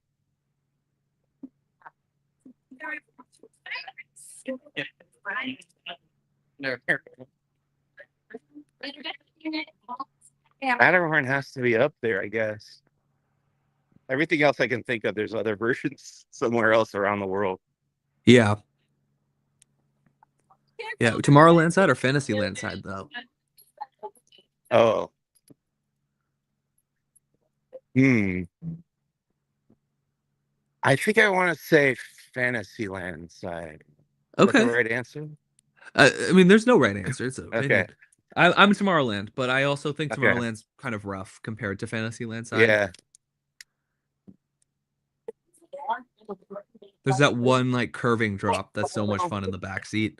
Matterhorn has to be up there, I guess. Everything else I can think of, there's other versions somewhere else around the world. Yeah. Yeah, Tomorrowland side or Fantasyland side, though? Oh. I think I want to say Fantasyland side. Is that the Okay. right answer? I mean, there's no right answer. It's an Okay. opinion. I'm Tomorrowland, but I also think Okay. Tomorrowland's kind of rough compared to Fantasyland side. Yeah. There's that one like curving drop that's so much fun in the back seat.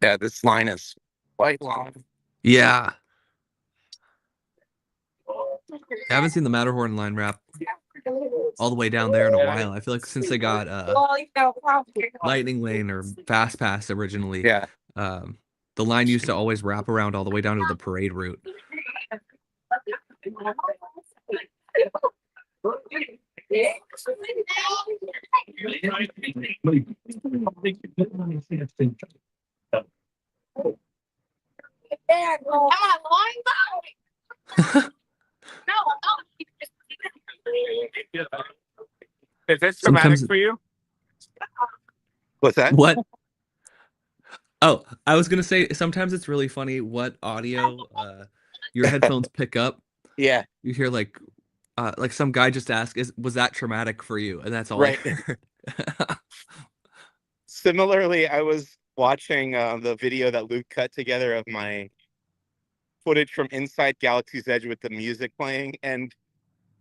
Yeah, this line is quite long. Yeah. I haven't seen the Matterhorn line wrap all the way down there in a while. I feel like since they got Lightning Lane or Fast Pass originally, Yeah. the line used to always wrap around all the way down to the parade route. Is this Sometimes- dramatic for you? What's that? What? Oh, I was gonna say sometimes it's really funny what audio your headphones pick up. Yeah. You hear like some guy just asked, was that traumatic for you? And that's all Right. I heard. Similarly, I was watching the video that Luke cut together of my footage from inside Galaxy's Edge with the music playing, and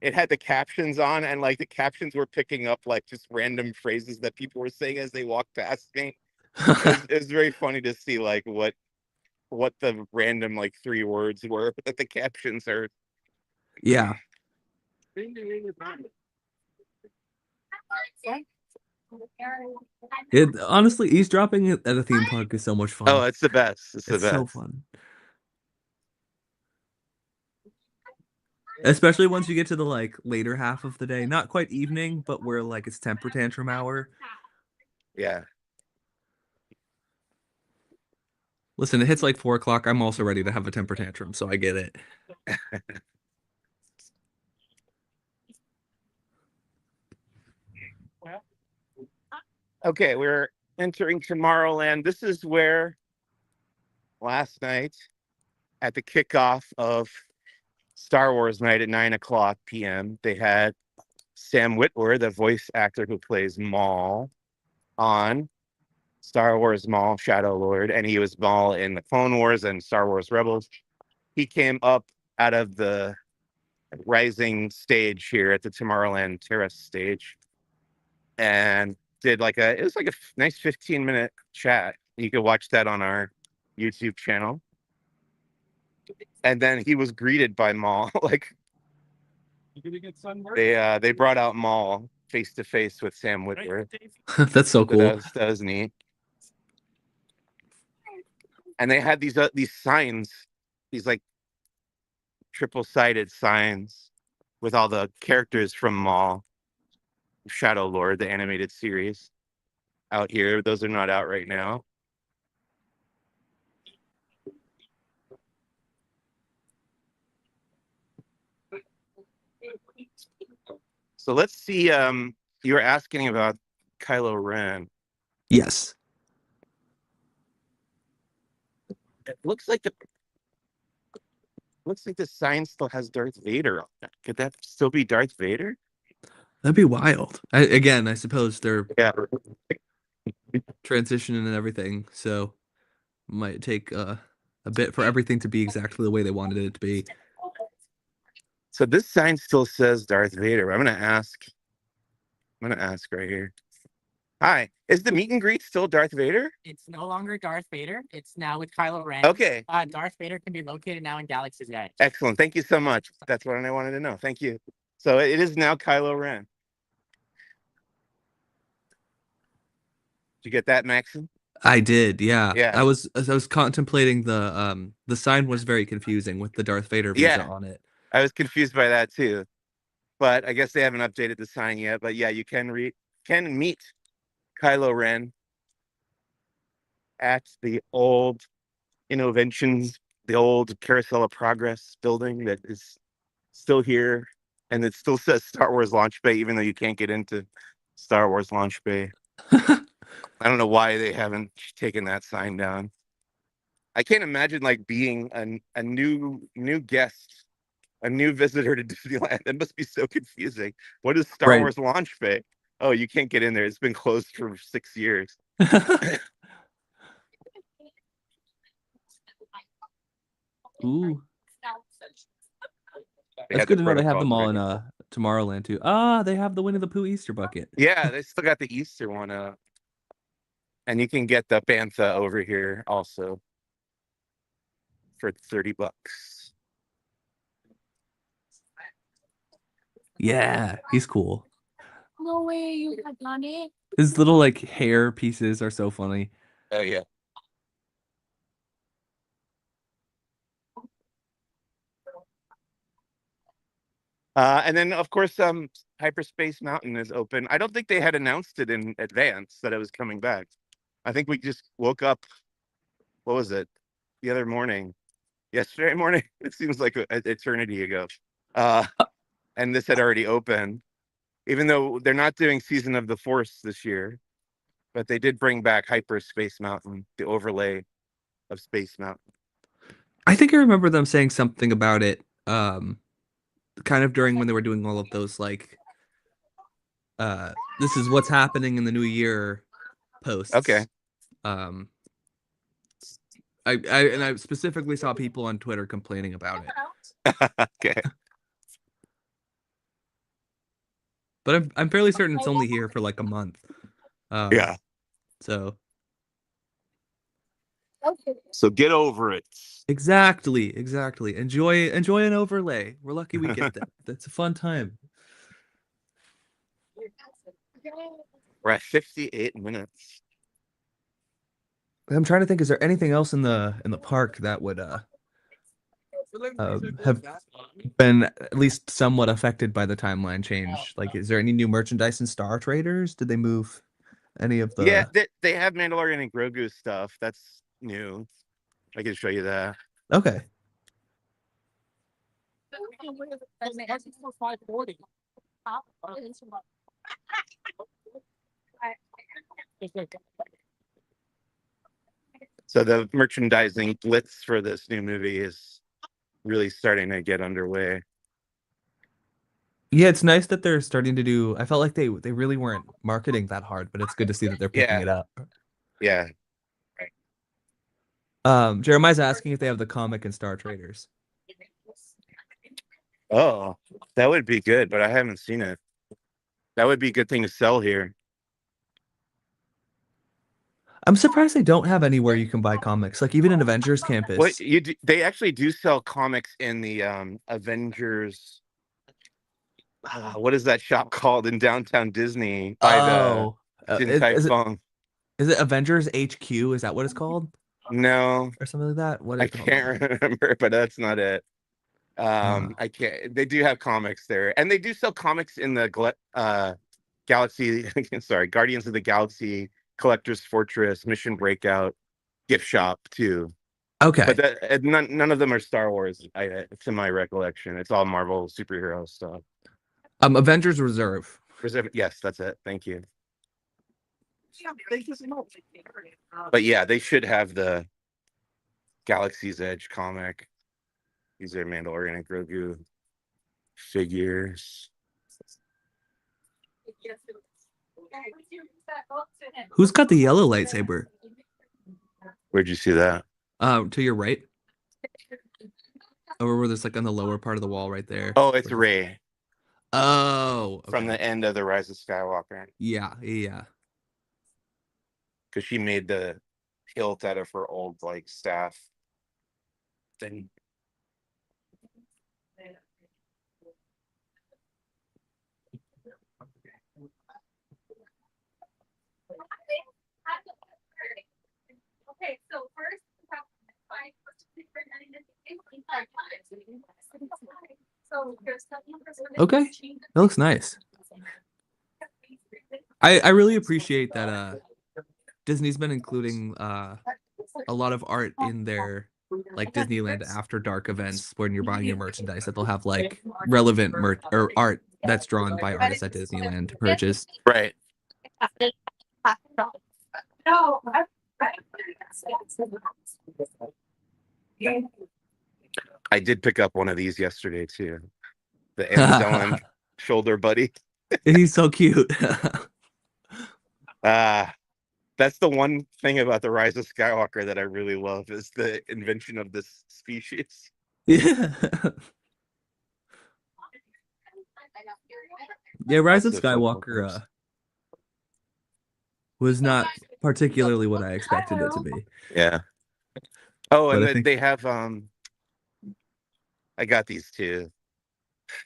it had the captions on, and like the captions were picking up like just random phrases that people were saying as they walked past me. It was very funny to see like what the random like 3 words were that the captions are. Yeah. It honestly, eavesdropping at a theme park is so much fun. Oh, it's the best. It's the best. so fun. Especially once you get to the like later half of the day, not quite evening, but where like it's temper tantrum hour. Yeah. Listen, it hits like 4 o'clock. I'm also ready to have a temper tantrum, so I get it. Okay, we're entering Tomorrowland. This is where last night at the kickoff of Star Wars night at 9:00 p.m., they had Sam Witwer, the voice actor who plays Maul, on Star Wars Maul, Shadow Lord, and he was Maul in the Clone Wars and Star Wars Rebels. He came up out of the rising stage here at the Tomorrowland Terrace stage and did it was like a nice 15-minute chat. You could watch that on our YouTube channel. And then he was greeted by Maul. Like they brought out Maul face to face with Sam Witwer. That's so cool. That was neat. And they had these signs, these like triple-sided signs with all the characters from Maul, Shadow Lord, the animated series, out here. Those are not out right now. So let's see. You were asking about Kylo Ren. Yes. It looks like Looks like the sign still has Darth Vader on it. Could that still be Darth Vader? That'd be wild. Again, I suppose they're Yeah. transitioning and everything, so might take a bit for everything to be exactly the way they wanted it to be. So this sign still says Darth Vader. I'm gonna ask right here. Hi, is the meet and greet still Darth Vader? It's no longer Darth Vader. It's now with Kylo Ren. Okay, Darth Vader can be located now in Galaxy's Edge. excellent. Thank you so much. That's what I wanted to know. Thank you. So it is now Kylo Ren. Did you get that, Maxon? I did, yeah. Yeah. I was contemplating the sign was very confusing with the Darth Vader visa Yeah. on it. I was confused by that too, but I guess they haven't updated the sign yet. But yeah, you can meet Kylo Ren at the old Innovations, the old Carousel of Progress building that is still here, and it still says Star Wars Launch Bay, even though you can't get into Star Wars Launch Bay. I don't know why they haven't taken that sign down. I can't imagine like being a new guest, a new visitor to Disneyland. That must be so confusing. What is Star Right. Wars Launch Bay? Oh, you can't get in there. It's been closed for 6 years. Ooh, They that's had good the to know they have them all protocols in ready. Tomorrowland too. Ah, they have the Winnie the Pooh Easter bucket. Yeah, they still got the Easter one up. And you can get the Bantha over here also for $30. Yeah, he's cool. No way, you have done it. His little like hair pieces are so funny. Oh yeah. And then of course Hyperspace Mountain is open. I don't think they had announced it in advance that it was coming back. I think we just woke up, what was it? The other morning. Yesterday morning. It seems like an eternity ago. And this had already opened. Even though they're not doing Season of the Force this year, but they did bring back Hyperspace Mountain, the overlay of Space Mountain. I think I remember them saying something about it, kind of during when they were doing all of those like, this is what's happening in the new year posts. Okay. I specifically saw people on Twitter complaining about it. Okay. But I'm fairly certain it's only here for like a month. Yeah. So So get over it. exactly. Enjoy an overlay. We're lucky we get that. That's a fun time. We're at 58 minutes. I'm trying to think, is there anything else in the park that would have been at least somewhat affected by the timeline change? Like, is there any new merchandise in Star Traders? Did they move any of the? Yeah, they have Mandalorian and Grogu stuff. That's new. I can show you that. Okay. So the merchandising blitz for this new movie is really starting to get underway. Yeah, it's nice that they're starting to do. I felt like they really weren't marketing that hard, but it's good to see that they're picking it up. Yeah. Jeremiah's asking if they have the comic in Star Traders. Oh, that would be good, but I haven't seen it. That would be a good thing to sell here. I'm surprised they don't have anywhere you can buy comics, like even in Avengers Campus. What they actually do sell comics in the Avengers. What is that shop called in downtown Disney? By the Din Tai Fung. Is it Avengers HQ? Is that what it's called? No, or something like that. What I can't remember, but that's not it. I can't. They do have comics there, and they do sell comics in the Galaxy. Sorry, Guardians of the Galaxy, Collector's Fortress, Mission Breakout, gift shop too. Okay, but none of them are Star Wars. To my recollection, it's all Marvel superhero stuff. Avengers Reserve. Yes, that's it. Thank you. But yeah, they should have the Galaxy's Edge comic. These are Mandalorian and Grogu figures. Who's got the yellow lightsaber? Where'd you see that? To your right. Or where there's like on the lower part of the wall right there. Oh, it's Rey Oh, from okay. the end of the Rise of Skywalker. Yeah. Because she made the hilt out of her old like staff thing. Okay, so first, Okay, that looks nice. I really appreciate that Disney's been including a lot of art in their like Disneyland After Dark events when you're buying your merchandise, that they'll have like relevant merch or art that's drawn by artists at Disneyland to purchase. Right. I did pick up one of these yesterday too. The Amazon shoulder buddy. He's so cute. That's the one thing about the Rise of Skywalker that I really love is the invention of this species. Yeah. Yeah, Rise of Also football Skywalker clubs. was not particularly what I expected it to be. Yeah. Oh, But and I think they have I got these too.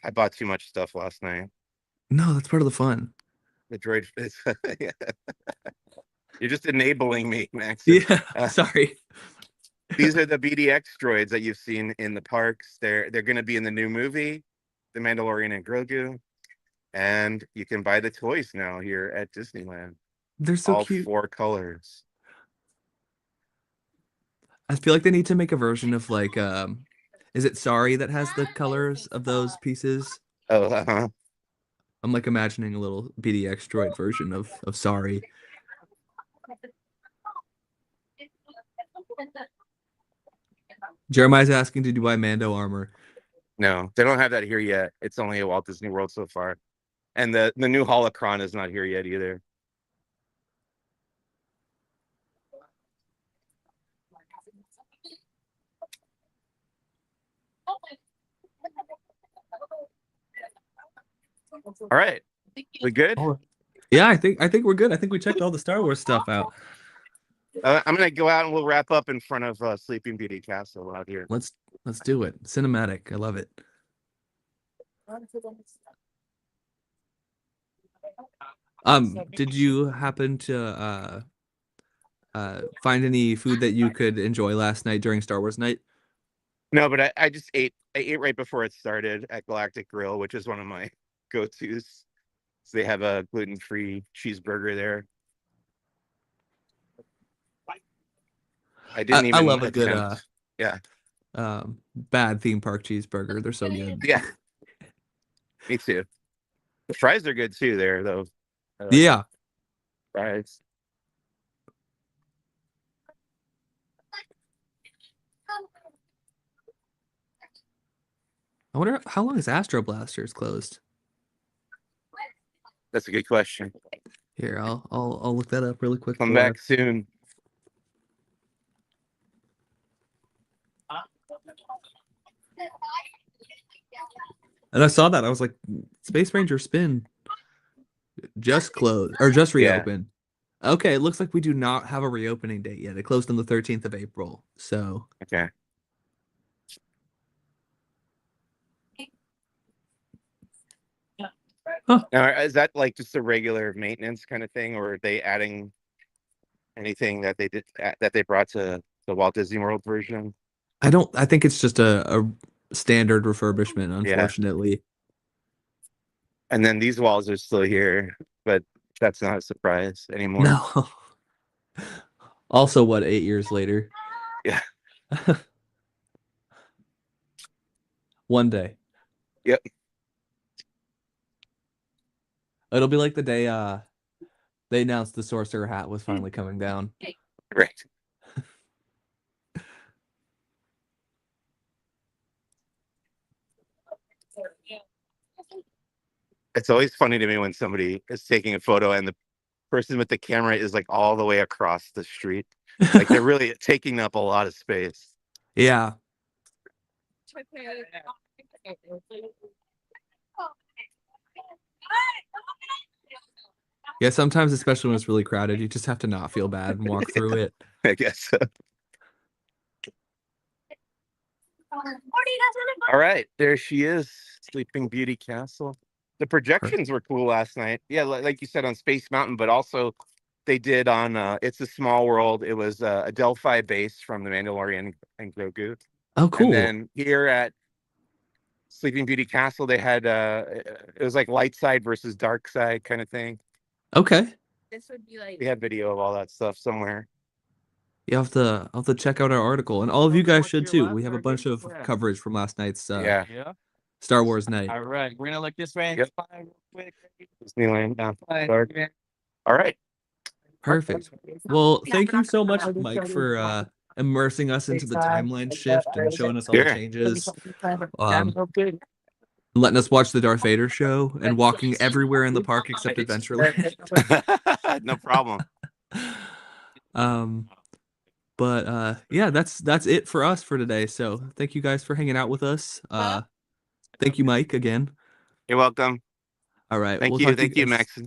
I bought too much stuff last night. no, that's part of the fun. The droid is You're just enabling me, Max. Yeah, sorry. These are the BDX droids that you've seen in the parks. They're going to be in the new movie, The Mandalorian and Grogu, and you can buy the toys now here at Disneyland. They're so All cute. 4 colors. I feel like they need to make a version of like is it Sorry that has the colors of those pieces? Oh, uh-huh. I'm like imagining a little BDX droid version of Sorry. Jeremiah's asking, did you buy Mando armor? No, they don't have that here yet. It's only at Walt Disney World so far. And the new holocron is not here yet either. All right. We good? Yeah, I think we're good. I think we checked all the Star Wars stuff out. I'm gonna go out and we'll wrap up in front of Sleeping Beauty Castle out here. Let's do it. Cinematic. I love it. Did you happen to find any food that you could enjoy last night during Star Wars night? No, but I just ate. I ate right before it started at Galactic Grill, which is one of my go-tos. So they have a gluten-free cheeseburger there. I didn't even I love a good attempt. bad theme park cheeseburger. They're so good. Yeah. Me too. The fries are good too there, though. Yeah. Fries. I wonder how long is Astro Blasters closed? That's a good question. Here, I'll look that up really quick. Come back soon. And I saw that. I was like, Space Ranger Spin just closed or just reopened. Yeah. Okay, it looks like we do not have a reopening date yet. It closed on the 13th of April. So okay. Huh. Now, is that like just a regular maintenance kind of thing, or are they adding anything that they brought to the Walt Disney World version? I think it's just a standard refurbishment, unfortunately. Yeah. And then these walls are still here, but that's not a surprise anymore. No. Also, what, 8 years later? Yeah. One day. Yep. It'll be like the day they announced the Sorcerer hat was finally coming down. Right. It's always funny to me when somebody is taking a photo and the person with the camera is like all the way across the street. Like they're really taking up a lot of space. Yeah. Yeah, sometimes, especially when it's really crowded, you just have to not feel bad and walk through it. I guess so. All right, there she is, Sleeping Beauty Castle. The projections were cool last night. Yeah, like you said on Space Mountain, but also they did on It's a Small World. It was a Delphi base from The Mandalorian and Grogu. Oh, cool. And then here at Sleeping Beauty Castle, they had it was like light side versus dark side kind of thing. Okay. This would be like. We have video of all that stuff somewhere. You have to check out our article, and all of you guys should too. We have a bunch of coverage from last night's Yeah. Star Wars night. All right, we're gonna look this way. Yep. Spire real quick. Disneyland down dark. All right. Perfect. Well, thank you so much, Mike, for immersing us into the timeline shift and showing us all the Sure. changes. Letting us watch the Darth Vader show and walking everywhere in the park except Adventureland. No problem. But yeah, that's it for us for today. So thank you guys for hanging out with us. Thank you, Mike, again. You're welcome. All right. Thank we'll you. talk to Thank you, guys- Max.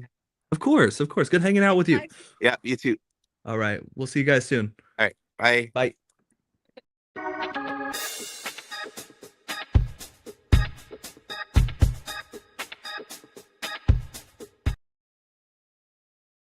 Of course. Good hanging out with you. Yeah, you too. All right. We'll see you guys soon. All right. Bye. Bye.